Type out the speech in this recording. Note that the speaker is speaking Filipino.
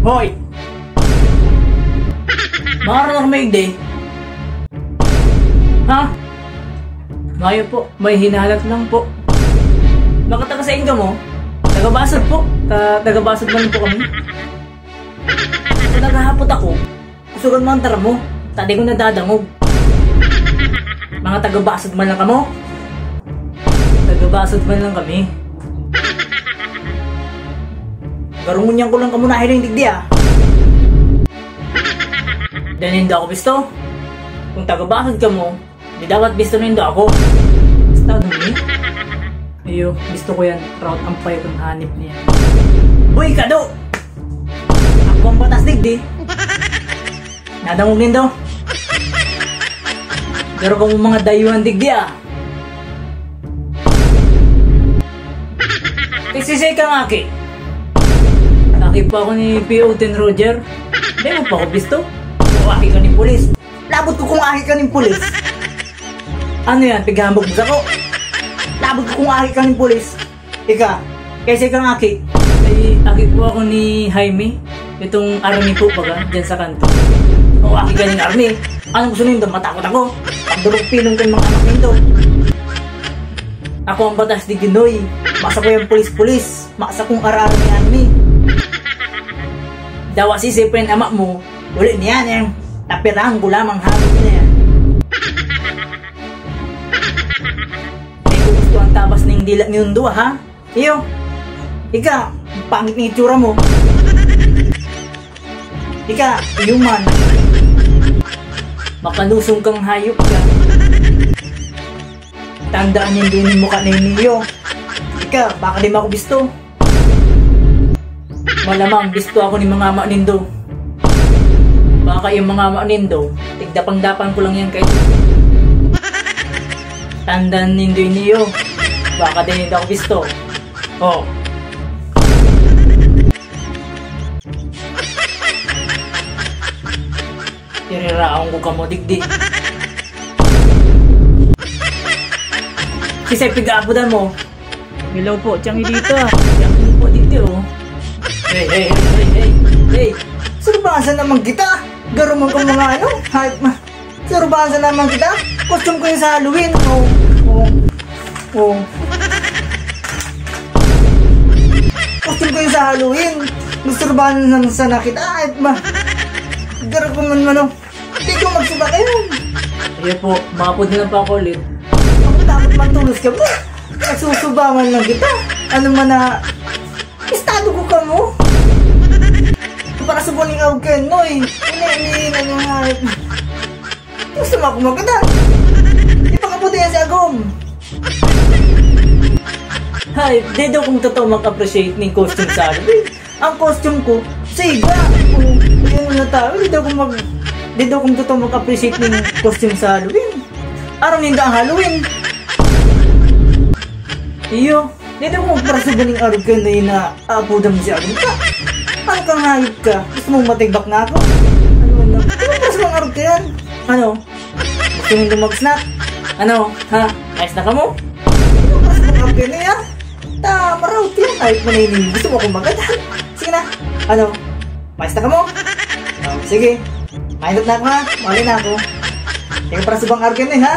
Hoy! Makaroon ako maigdi. Ha? Ngayon po, may hinalat lang po. Baka taga sa inyo mo? Taga-basod po. Taga-basod man po kami. Kung naghahapot ako, kusugan mo ang tara mo. Tadi ko nadadangog. Mga taga-basod man lang kamo? Taga-basod man lang kami. Garungunyan ko lang kamo na hiling digdi ah. Dan hindi ako bisto. Kung taga-basod ka mo, di dapat bisto na hindi ako. Basta dumi. Iyo, gusto ko yan. Route ang payo kong hanip niya. Boy, kado! Ako ang batas digdi. Nadangog nindo. Pero kung mga dayuhan digdi ah. Tigsisay ka nga aki. Taki pa ako ni P.O.10 Roger. Hindi mo pa ako bisto. Kung aki ka ni pulis. Labot ko kung aki ka ni pulis. Ano yan? Pighambog mo ako. Labot ko kung aki ka ni pulis. Ika, kaysa kang aki. Ay, aki po ako ni Jaime. Itong army po baga, dyan sa kanto. O aki ka ng army. Anong gusto nindo? Matakot ako. Pagdurog pilong kang mga anak nindo. Ako ang batas di Ginoy. Masa ko yung pulis-pulis. Masa kong araro ni army. Dawa si sipin amak mo. Ulit niyan yung tapirang ko lamang hapon niya. May gusto ang tabas ng dila ni Undo ha? Iyo. Ika, pangit ng itsura mo. Ika, human. Makalusong kang hayop ka. Tandaan yung din mukha na niyo. Ika, baka di mo ako bisto. Malamang bisto ako ni mga ama nindo. Baka yung mga ama nindo, tigdapang-dapan ko lang yan kayo. Tandaan nindo niyo. Baka din hindi ako bisto. Oh. Iriraang ko ka mo digdi. Kisay pigabudan mo. Hello po, tiyang idita. Tiyang po digdi oh. Hey. Surbasan naman kita. Garuman kong mga ano. Surbasan naman kita. Costume ko yung sa Halloween. Oh. Costume ko yung sa Halloween. Surbasan naman sana kita. Garuman man. Hindi ko magsuba kayo. Iya po, mapod na lang pa ako ulit. Ako dapat magtulos ka mo. Nagsusubangan lang kita. Ano man na estado ko ka mo. Para sa buling awag kayo, Noy. Iniininan yung hype. Gusto mo ako maganda. Di pa kaputi yan si Agom. Hay, di daw kung totoo mag-appreciate ng costume sa Halloween. Ang costume ko, siga. Ayun na tayo. Di daw kung totoo mag-appreciate ng costume sa Halloween. Araw ninda ang Halloween. Iyo. Di daw kung para sa buling awag kayo na yun na aapudan mo si Agom ka. Ano kang hayop ka? Gusto mong matigbak na ako? Ano na? Ano ba sa mga arog ka yan? Ano? Gusto mong dumag-snack? Ano? Ha? Ayos na ka mo? Ano ba sa mga arog ka na yan? Maraw yan. Ayos mo na yun. Gusto mo akong maganda? Sige na. Ano? Ayos na ka mo? Oh, sige. Mindot na ako ha. Mali na ako. Sige para sa bang arog ka na ha?